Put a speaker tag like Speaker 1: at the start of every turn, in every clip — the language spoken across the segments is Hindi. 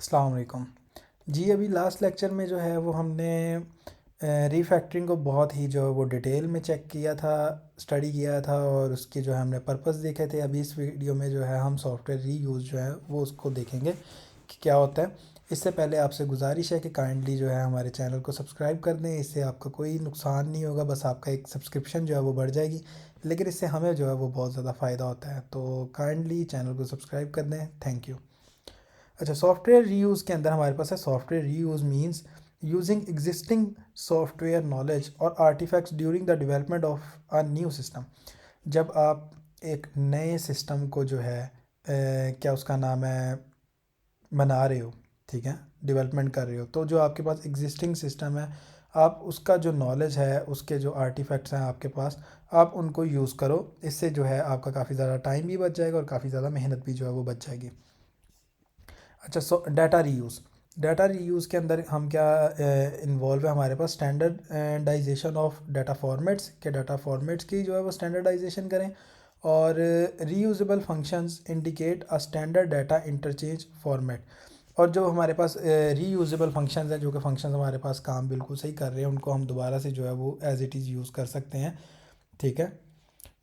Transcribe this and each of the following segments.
Speaker 1: अस्सलाम वालेकुम जी। अभी लास्ट लेक्चर में जो है वो हमने रीफैक्टरिंग को बहुत ही जो है वो डिटेल में चेक किया था, स्टडी किया था और उसके जो है हमने पर्पस देखे थे। अभी इस वीडियो में जो है हम सॉफ्टवेयर रीयूज़ जो है वो उसको देखेंगे कि क्या होता है। इससे पहले आपसे गुजारिश है कि काइंडली जो है हमारे चैनल को सब्सक्राइब कर दें। इससे आपका कोई नुकसान नहीं होगा, बस आपका एक सब्सक्रिप्शन जो है वो बढ़ जाएगी, लेकिन इससे हमें जो है वो बहुत ज़्यादा फ़ायदा होता है। तो काइंडली चैनल को सब्सक्राइब कर दें। Thank you. अच्छा, सॉफ्टवेयर रीयूज़ के अंदर हमारे पास है software reuse means using existing software knowledge और artifacts during the development of a new system. जब आप एक नए सिस्टम को जो है क्या उसका नाम है, बना रहे हो, ठीक है, डेवलपमेंट कर रहे हो, तो जो आपके पास एग्जिस्टिंग सिस्टम है आप उसका जो नॉलेज है, उसके जो आर्टिफैक्ट्स हैं आपके पास, आप उनको यूज़ करो। इससे जो है आपका काफ़ी ज़्यादा टाइम भी बच जाएगा और काफ़ी ज़्यादा मेहनत भी जो है वो बच जाएगी। अच्छा, सो डाटा रीयूज़। डाटा रीयूज़ के अंदर हम क्या इन्वॉल्व है, हमारे पास स्टैंडर्डाइजेशन ऑफ डाटा फॉर्मेट्स के डाटा फॉर्मेट्स की जो है वो स्टैंडर्डाइजेशन करें। और reusable functions indicate a standard data interchange format. और जो हमारे पास रीयूजेबल फंक्शंस हैं, जो कि फंक्शंस हमारे पास काम बिल्कुल सही कर रहे हैं, उनको हम दोबारा से जो है वो एज इट इज़ यूज़ कर सकते हैं, ठीक है।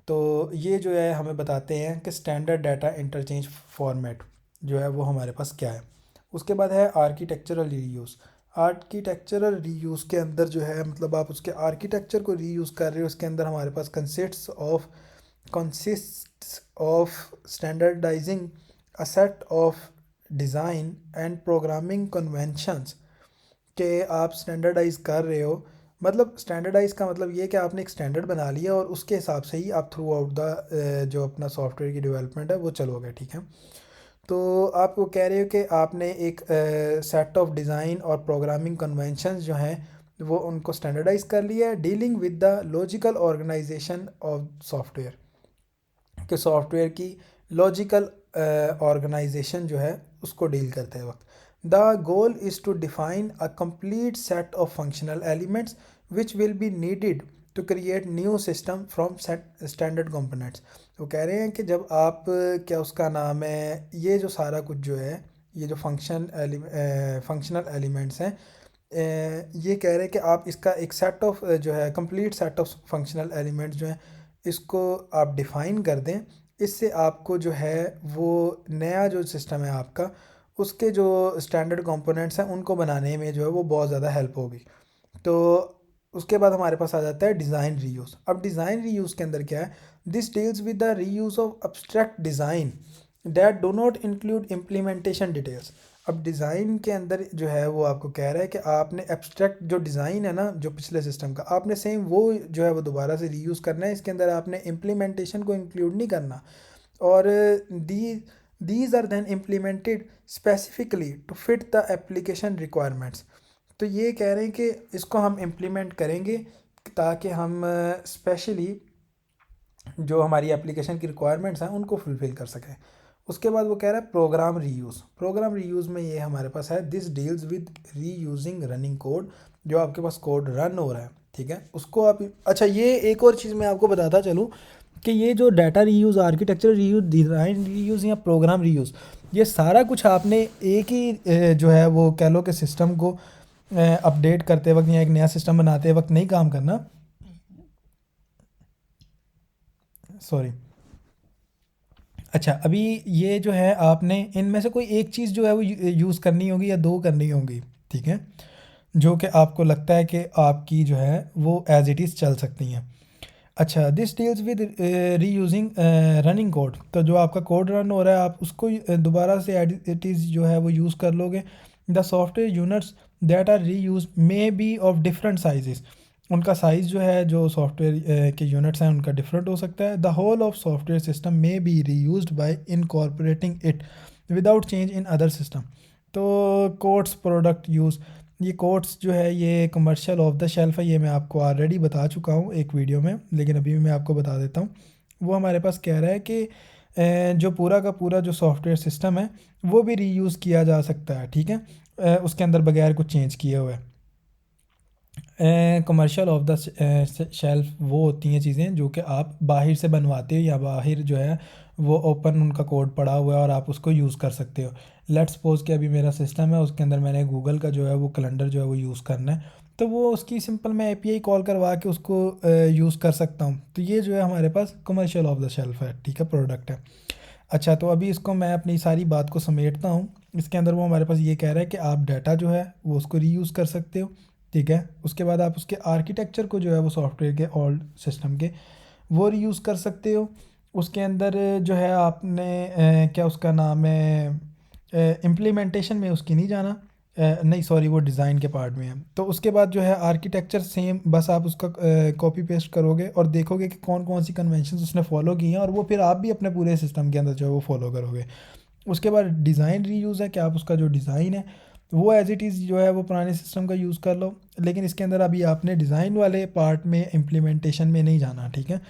Speaker 1: तो ये जो है हमें बताते हैं कि स्टैंडर्ड डाटा इंटरचेंज फॉर्मेट जो है वो हमारे पास क्या है। उसके बाद है आर्किटेक्चरल रीयूज़। आर्किटेक्चरल रीयूज़ के अंदर जो है मतलब आप उसके आर्किटेक्चर को रीयूज़ कर रहे हो, उसके अंदर हमारे पास consists of standardizing a set of design and programming conventions के आप स्टैंडर्डाइज कर रहे हो। मतलब स्टैंडर्डाइज का मतलब ये कि आपने एक स्टैंडर्ड बना लिया और उसके हिसाब से ही आप थ्रू आउट द जो अपना सॉफ्टवेयर की डेवलपमेंट है वो चलोगे, ठीक है। तो आप वो कह रहे हो कि आपने एक सेट ऑफ डिज़ाइन और प्रोग्रामिंग कन्वेंशंस जो हैं वो उनको स्टैंडर्डाइज कर लिया है, dealing with the logical organization of software, कि सॉफ्टवेयर की लॉजिकल ऑर्गेनाइजेशन जो है उसको डील करते वक्त। The goal is to define a complete set of functional elements which will be needed to create new system from set standard components. वो कह रहे हैं कि जब आप क्या उसका नाम है, ये जो सारा कुछ जो है, ये जो फंक्शनल एलिमेंट्स हैं, ये कह रहे हैं कि आप इसका एक सेट ऑफ जो है complete set of functional elements जो हैं इसको आप डिफ़ाइन कर दें। इससे आपको जो है वो नया जो सिस्टम है आपका, उसके जो स्टैंडर्ड कंपोनेंट्स हैं उनको बनाने में जो है वो बहुत ज़्यादा हेल्प होगी। तो उसके बाद हमारे पास आ जाता है डिज़ाइन रीयूज़। अब डिज़ाइन रीयूज़ के अंदर क्या है, this deals with the reuse of abstract design that do not include implementation details. अब डिज़ाइन के अंदर जो है वो आपको कह रहा है कि आपने एब्स्ट्रैक्ट जो डिज़ाइन है ना, जो पिछले सिस्टम का, आपने सेम वो जो है वो दोबारा से रीयूज़ करना है। इसके अंदर आपने इम्प्लीमेंटेशन को इंक्लूड नहीं करना। और the these are then implemented specifically to fit the application requirements. तो ये कह रहे हैं कि इसको हम इम्प्लीमेंट करेंगे ताकि हम स्पेशली जो हमारी एप्लीकेशन की रिक्वायरमेंट्स हैं उनको फुलफ़िल कर सकें। उसके बाद वो कह रहा है प्रोग्राम रीयूज़। प्रोग्राम रीयूज़ में ये हमारे पास है, this deals with reusing running code. जो आपके पास कोड रन हो रहा है, ठीक है, उसको आप। अच्छा, ये एक और चीज़ मैं आपको बताता चलूँ कि ये जो data reuse, architecture reuse, design reuse या प्रोग्राम रीयूज़, ये सारा कुछ आपने एक ही जो है वो कह लो कि सिस्टम को अपडेट करते वक्त या एक नया सिस्टम बनाते वक्त नहीं काम करना। सॉरी। अच्छा, अभी ये जो है आपने इनमें से कोई एक चीज़ जो है वो यूज़ करनी होगी या दो करनी होगी, ठीक है, जो कि आपको लगता है कि आपकी जो है वो एज इट इज़ चल सकती हैं। अच्छा, this deals with reusing running code. तो जो आपका कोड रन हो रहा है आप उसको दोबारा से एज इट इज़ जो है वो यूज़ कर लोगे। The software units that are reuse may be of different sizes. उनका साइज़ जो है, जो सॉफ्टवेयर के यूनिट्स हैं उनका डिफरेंट हो सकता है। The whole of software system may be reuse by incorporating it without change in other system. तो कोड्स प्रोडक्ट यूज़, ये कोड्स जो है ये कमर्शियल ऑफ द शेल्फ है, ये मैं आपको ऑलरेडी बता चुका हूँ एक वीडियो में, लेकिन अभी भी मैं आपको बता देता हूँ। वो हमारे पास कह रहा है कि जो पूरा का पूरा जो सॉफ्टवेयर सिस्टम है वो भी रीयूज़ किया जा सकता है, ठीक है, उसके अंदर बगैर कुछ चेंज किए हुए। कमर्शियल ऑफ द शेल्फ वो होती हैं चीज़ें जो कि आप बाहर से बनवाते हो या बाहर जो है वो ओपन उनका कोड पड़ा हुआ है और आप उसको यूज़ कर सकते हो। लेट्स सपोज कि अभी मेरा सिस्टम है, उसके अंदर मैंने गूगल का जो है वो कैलेंडर जो है वो यूज़ करना है, तो वो उसकी सिंपल मैं एपीआई कॉल करवा के उसको यूज़ कर सकता हूँ। तो ये जो है हमारे पास कमर्शियल ऑफ द शेल्फ है, ठीक है, प्रोडक्ट है। अच्छा, तो अभी इसको मैं अपनी सारी बात को समेटता हूँ। इसके अंदर वो हमारे पास ये कह रहा है कि आप डाटा जो है वो उसको रीयूज़ कर सकते हो, ठीक है। उसके बाद आप उसके आर्किटेक्चर को जो है वो सॉफ्टवेयर के ओल्ड सिस्टम के वो रीयूज़ कर सकते हो। उसके अंदर जो है आपने क्या उसका नाम है, इम्प्लीमेंटेशन में उसकी नहीं जाना, नहीं सॉरी, वो डिज़ाइन के पार्ट में है। तो उसके बाद जो है आर्किटेक्चर सेम, बस आप उसका कॉपी पेस्ट करोगे और देखोगे कि कौन कौन सी कन्वेंशन उसने फॉलो की हैं, और वो फिर आप भी अपने पूरे सिस्टम के अंदर जो है वो फॉलो करोगे। उसके बाद डिज़ाइन रीयूज़ है कि आप उसका जो डिज़ाइन है वो एज़ इट इज़ जो है वो पुराने सिस्टम का यूज़ कर लो, लेकिन इसके अंदर अभी आपने डिज़ाइन वाले पार्ट में इम्प्लीमेंटेशन में नहीं जाना, ठीक है।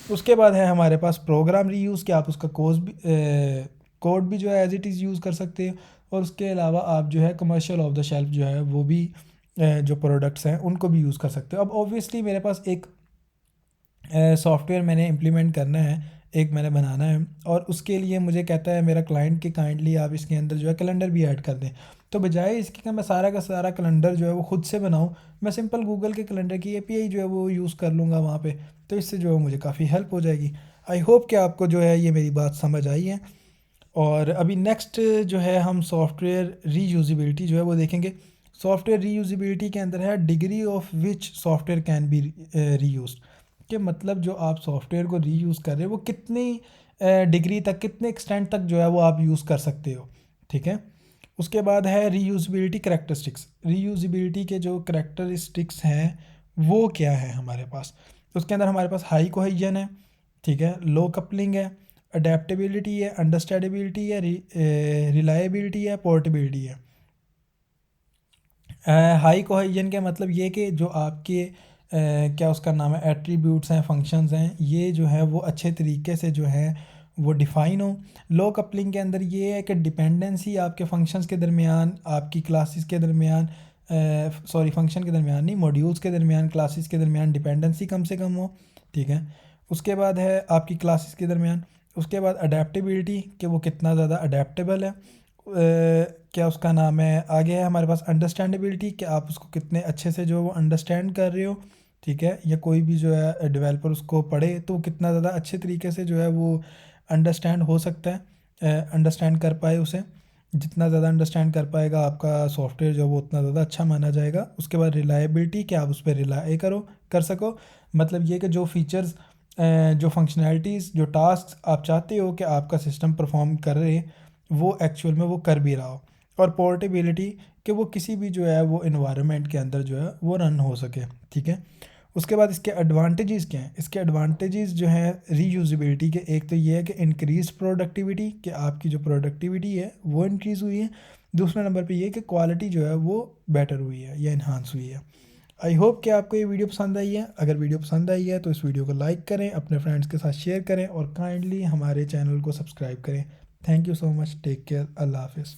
Speaker 1: उसके बाद है हमारे पास प्रोग्राम रीयूज़ कि आप उसका कोड भी जो है एज इट इज़ यूज़ कर सकते हो। और उसके अलावा आप जो है कमर्शियल ऑफ द शेल्फ जो है वो भी जो प्रोडक्ट्स हैं उनको भी यूज़ कर सकते हो। अब ऑब्वियसली मेरे पास एक सॉफ्टवेयर मैंने इम्प्लीमेंट करना है, एक मैंने बनाना है, और उसके लिए मुझे कहता है मेरा क्लाइंट कि काइंडली आप इसके अंदर जो है कैलेंडर भी ऐड कर दें। तो बजाय इसके कि मैं सारा का सारा कैलेंडर जो है वो खुद से बनाऊँ, मैं सिंपल गूगल के कैलेंडर की एपीआई जो है वो यूज़ कर लूँगा वहाँ पे। तो इससे जो है मुझे काफ़ी हेल्प हो जाएगी। आई होप कि आपको जो है ये मेरी बात समझ आई है। और अभी नेक्स्ट जो है हम सॉफ्टवेयर रीयूजिबिलिटी जो है वो देखेंगे। सॉफ्टवेयर रीयूजिबिलिटी के अंदर है degree of which software can be reused, कि मतलब जो आप सॉफ्टवेयर को रीयूज़ कर रहे हो वो कितनी डिग्री तक, कितने एक्सटेंट तक जो है वो आप यूज़ कर सकते हो, ठीक है। उसके बाद है रीयूजिबिलिटी करेक्टरिस्टिक्स। रीयूजिबिलिटी के जो करेक्टरिस्टिक्स हैं वो क्या है हमारे पास। उसके अंदर हमारे पास हाई कोहेजन है, ठीक है, लो कपलिंग है, अडेप्टेबिलिटी है, अंडरस्टैंडेबिलिटी है, रिलायबिलिटी है, पोर्टेबिलिटी है। हाई कोहेजन का मतलब ये कि जो आपके क्या उसका नाम है एट्रीब्यूट्स हैं, फंक्शंस हैं, ये जो है वो अच्छे तरीके से जो है वो डिफ़ाइन हो। लो कपलिंग के अंदर ये है कि डिपेंडेंसी आपके फंक्शंस के दरमियान, आपकी क्लासेस के दरमियान, सॉरी फंक्शन के दरमियान नहीं, मॉड्यूल्स के दरमियान, क्लासेस के दरमियान डिपेंडेंसी कम से कम हो, ठीक है। उसके बाद है आपकी क्लासेस के दरमियान। उसके बाद अडेप्टेबिलिटी कि वो कितना ज़्यादा अडेप्टेबल है। क्या उसका नाम है, आगे है हमारे पास अंडरस्टैंडेबिलिटी कि आप उसको कितने अच्छे से जो वो अंडरस्टैंड कर रहे हो, ठीक है, या कोई भी जो है डेवलपर उसको पढ़े तो कितना ज़्यादा अच्छे तरीके से जो है वो अंडरस्टैंड हो सकता है, अंडरस्टैंड कर पाए उसे। जितना ज़्यादा अंडरस्टैंड कर पाएगा आपका सॉफ्टवेयर जो है वो उतना ज़्यादा अच्छा माना जाएगा। उसके बाद रिलायबिलिटी कि आप उस पर रिलाई कर सको, मतलब ये कि जो फीचर्स, जो फंक्शनैलिटीज़, जो टास्क आप चाहते हो कि आपका सिस्टम परफॉर्म कर रहे, वो एक्चुअल में वो कर भी रहा हो। और पोर्टेबिलिटी कि वो किसी भी जो है वो इन्वायरमेंट के अंदर जो है वो रन हो सके, ठीक है। उसके बाद इसके एडवांटेजेस क्या हैं। इसके एडवांटेजेस जो हैं रीयूजिबिलिटी के, एक तो ये है कि इंक्रीज प्रोडक्टिविटी, कि आपकी जो प्रोडक्टिविटी है वो इंक्रीज़ हुई है। दूसरा नंबर पे ये कि क्वालिटी जो है वो बेटर हुई है या इन्हांस हुई है। आई होप कि आपको ये वीडियो पसंद आई है। अगर वीडियो पसंद आई है तो इस वीडियो को लाइक करें, अपने फ्रेंड्स के साथ शेयर करें और काइंडली हमारे चैनल को सब्सक्राइब करें। Thank you so much, take care, अल्लाह हाफिज़।